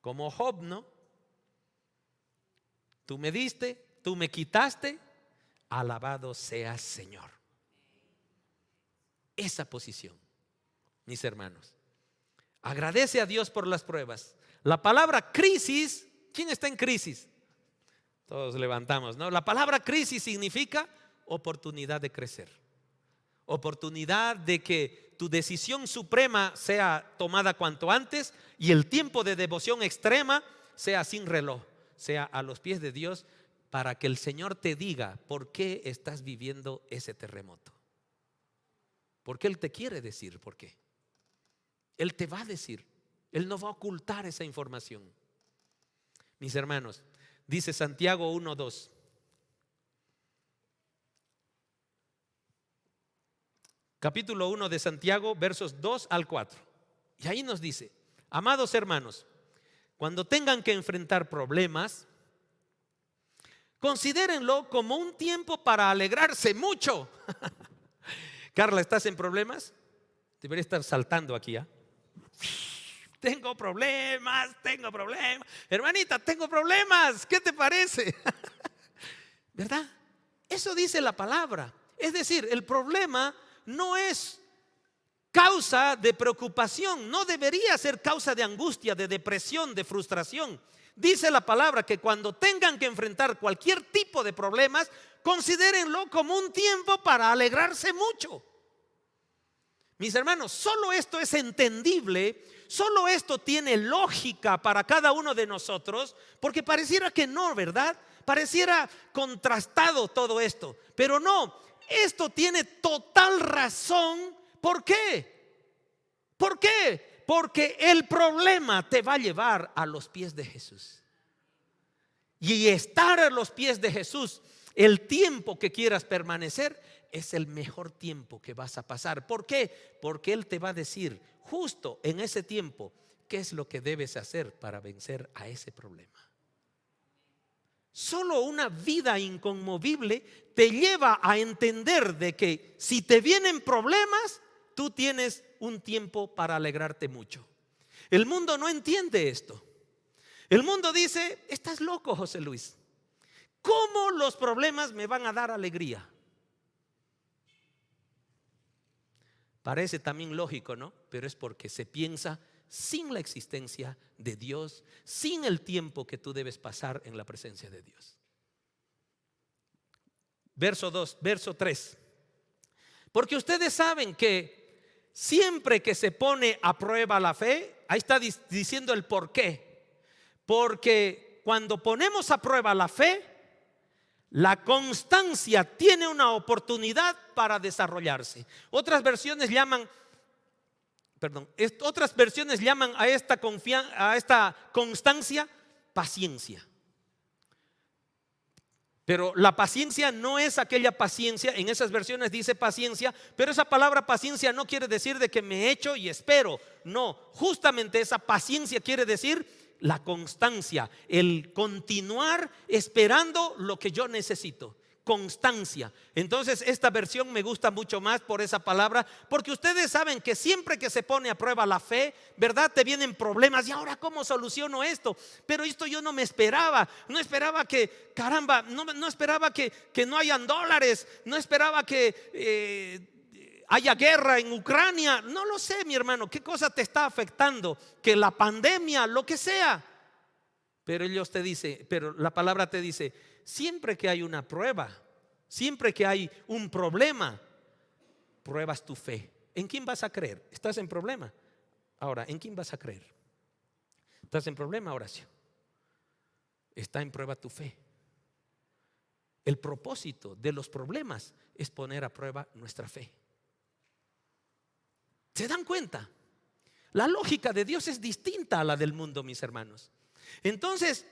Como Job, ¿no? Tú me diste, tú me quitaste, alabado seas, Señor. Esa posición, mis hermanos. Agradece a Dios por las pruebas. La palabra crisis, ¿quién está en crisis? Todos levantamos, ¿no? La palabra crisis significa oportunidad de crecer, oportunidad de que tu decisión suprema sea tomada cuanto antes y el tiempo de devoción extrema sea sin reloj, sea a los pies de Dios, para que el Señor te diga por qué estás viviendo ese terremoto. Porque Él te quiere decir por qué. Él te va a decir, Él no va a ocultar esa información. Mis hermanos, dice Santiago 1:2. Capítulo 1 de Santiago, versos 2 al 4. Y ahí nos dice, amados hermanos, cuando tengan que enfrentar problemas, considérenlo como un tiempo para alegrarse mucho. Carla, ¿estás en problemas? Debería estar saltando aquí, ¿ah? Tengo problemas. Hermanita, tengo problemas. ¿Qué te parece? ¿Verdad? Eso dice la palabra. Es decir, el problema no es causa de preocupación, no debería ser causa de angustia, de depresión, de frustración. Dice la palabra que cuando tengan que enfrentar cualquier tipo de problemas, considérenlo como un tiempo para alegrarse mucho. Mis hermanos, solo esto es entendible Solo esto tiene lógica para cada uno de nosotros, porque pareciera que no, ¿verdad? Pareciera contrastado todo esto, pero no, esto tiene total razón. ¿Por qué? ¿Por qué? Porque el problema te va a llevar a los pies de Jesús. Y estar a los pies de Jesús, el tiempo que quieras permanecer, es el mejor tiempo que vas a pasar. ¿Por qué? Porque Él te va a decir justo en ese tiempo qué es lo que debes hacer para vencer a ese problema. Solo una vida inconmovible te lleva a entender de que si te vienen problemas, tú tienes un tiempo para alegrarte mucho. El mundo no entiende esto. El mundo dice: estás loco, José Luis. ¿Cómo los problemas me van a dar alegría? Parece también lógico, ¿no? Pero es porque se piensa sin la existencia de Dios, sin el tiempo que tú debes pasar en la presencia de Dios. Verso 3. Porque ustedes saben que siempre que se pone a prueba la fe, ahí está diciendo el por qué. Porque cuando ponemos a prueba la fe, la constancia tiene una oportunidad para desarrollarse. Otras versiones llaman a esta constancia paciencia. Pero la paciencia no es aquella paciencia. En esas versiones dice paciencia, pero esa palabra paciencia no quiere decir de que me echo y espero. No, justamente esa paciencia quiere decir la constancia, el continuar esperando lo que yo necesito. Constancia. Entonces esta versión me gusta mucho más por esa palabra, porque ustedes saben que siempre que se pone a prueba la fe, ¿verdad? Te vienen problemas. Y ahora, ¿cómo soluciono esto? Pero esto yo no me esperaba. No esperaba que, caramba, no esperaba que no hayan dólares. No esperaba que haya guerra en Ucrania. No lo sé, mi hermano, qué cosa te está afectando, que la pandemia, lo que sea. Pero la palabra te dice: siempre que hay una prueba, siempre que hay un problema, pruebas tu fe. ¿En quién vas a creer? ¿Estás en problema? Ahora, ¿en quién vas a creer? ¿Estás en problema, Horacio? Está en prueba tu fe. El propósito de los problemas es poner a prueba nuestra fe. ¿Se dan cuenta? La lógica de Dios es distinta a la del mundo, mis hermanos. Entonces,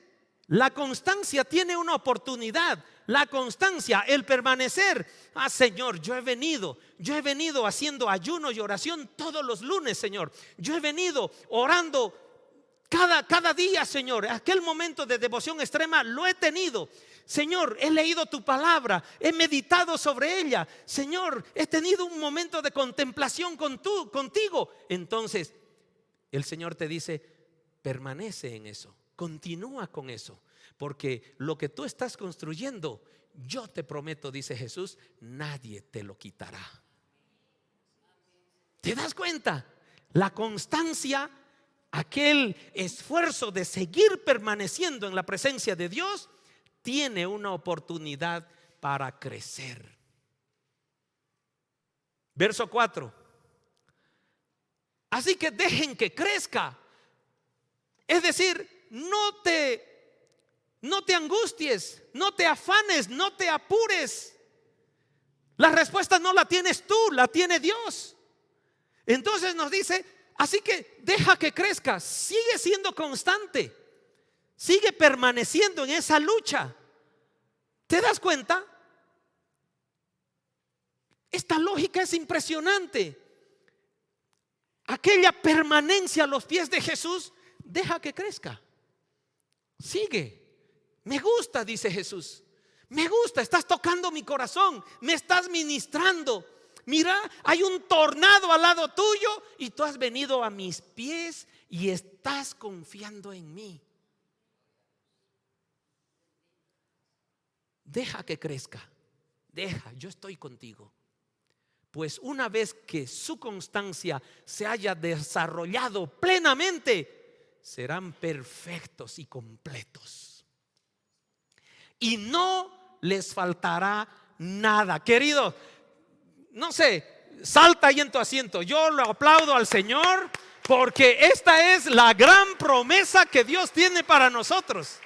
la constancia tiene una oportunidad. La constancia, el permanecer. Señor, yo he venido haciendo ayuno y oración todos los lunes, Señor. Yo he venido orando cada día, Señor. Aquel momento de devoción extrema lo he tenido. Señor, he leído tu palabra, he meditado sobre ella. Señor, he tenido un momento de contemplación contigo. Entonces el Señor te dice: permanece en eso, continúa con eso, porque lo que tú estás construyendo, yo te prometo, dice Jesús, nadie te lo quitará. ¿Te das cuenta? La constancia, aquel esfuerzo de seguir permaneciendo en la presencia de Dios, tiene una oportunidad para crecer. Verso 4. Así que dejen que crezca. Es decir, no te angusties, no te afanes, no te apures. La respuesta no la tienes tú, la tiene Dios. Entonces nos dice: así que deja que crezca, sigue siendo constante, sigue permaneciendo en esa lucha. ¿Te das cuenta? Esta lógica es impresionante. Aquella permanencia a los pies de Jesús, deja que crezca. Sigue. Me gusta, dice Jesús. Me gusta, estás tocando mi corazón, me estás ministrando. Mira, hay un tornado al lado tuyo y tú has venido a mis pies y estás confiando en mí. Deja que crezca. Deja, yo estoy contigo. Pues una vez que su constancia se haya desarrollado plenamente, serán perfectos y completos. Y no les faltará nada. Querido, no sé, salta ahí en tu asiento. Yo lo aplaudo al Señor Porque esta es la gran promesa que Dios tiene para nosotros.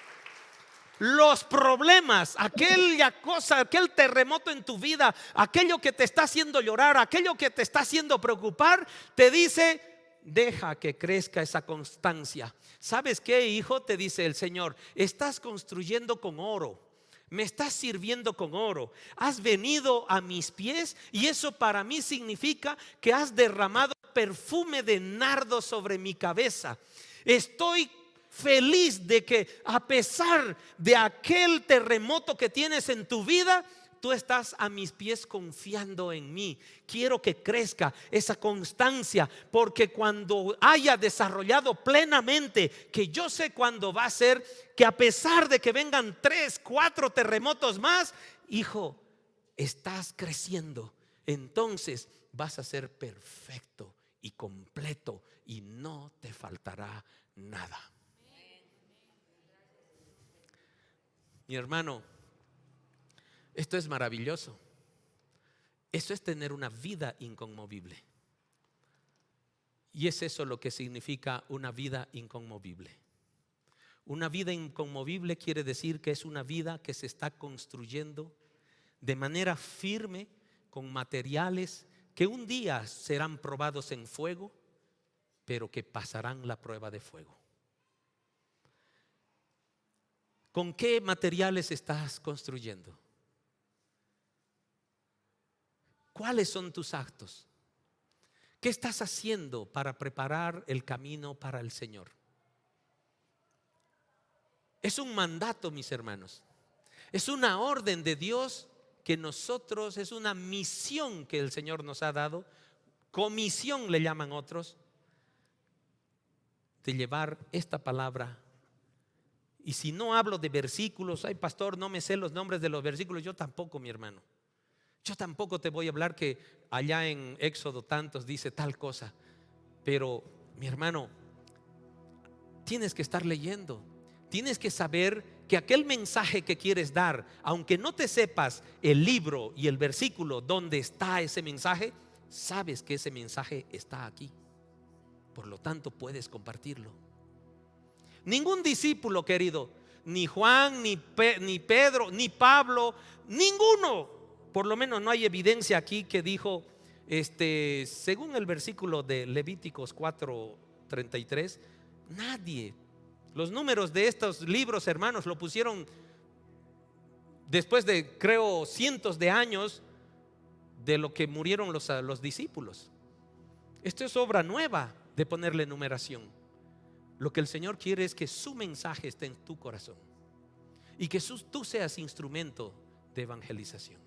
Los problemas, aquella cosa, aquel terremoto en tu vida, aquello que te está haciendo llorar, aquello que te está haciendo preocupar, te dice: deja que crezca esa constancia. ¿Sabes qué, hijo? Te dice el Señor: estás construyendo con oro, me estás sirviendo con oro, has venido a mis pies, y eso para mí significa que has derramado perfume de nardo sobre mi cabeza. Estoy feliz de que, a pesar de aquel terremoto que tienes en tu vida, tú estás a mis pies confiando en mí. Quiero que crezca esa constancia, porque cuando haya desarrollado plenamente, que yo sé cuándo va a ser, que a pesar de que vengan 3, 4 terremotos más, hijo, estás creciendo. Entonces vas a ser perfecto y completo y no te faltará nada. Mi hermano, esto es maravilloso. Eso es tener una vida inconmovible. Y es eso lo que significa una vida inconmovible. Una vida inconmovible quiere decir que es una vida que se está construyendo de manera firme con materiales que un día serán probados en fuego, pero que pasarán la prueba de fuego. ¿Con qué materiales estás construyendo? ¿Cuáles son tus actos? ¿Qué estás haciendo para preparar el camino para el Señor? Es un mandato, mis hermanos. Es una orden de Dios que nosotros, es una misión que el Señor nos ha dado. Comisión le llaman otros, de llevar esta palabra. Y si no hablo de versículos: ay, pastor, no me sé los nombres de los versículos. Yo tampoco, mi hermano. Yo tampoco te voy a hablar que allá en Éxodo tantos dice tal cosa. Pero, mi hermano, tienes que estar leyendo. Tienes que saber que aquel mensaje que quieres dar, aunque no te sepas el libro y el versículo donde está ese mensaje, sabes que ese mensaje está aquí. Por lo tanto, puedes compartirlo. Ningún discípulo, querido, ni Juan, ni Pedro, ni Pablo, ninguno, por lo menos no hay evidencia aquí que dijo, según el versículo de Levíticos 4:33, nadie. Los números de estos libros, hermanos, lo pusieron después de, creo, cientos de años de lo que murieron los discípulos. Esto es obra nueva de ponerle numeración. Lo que el Señor quiere es que su mensaje esté en tu corazón y que tú seas instrumento de evangelización.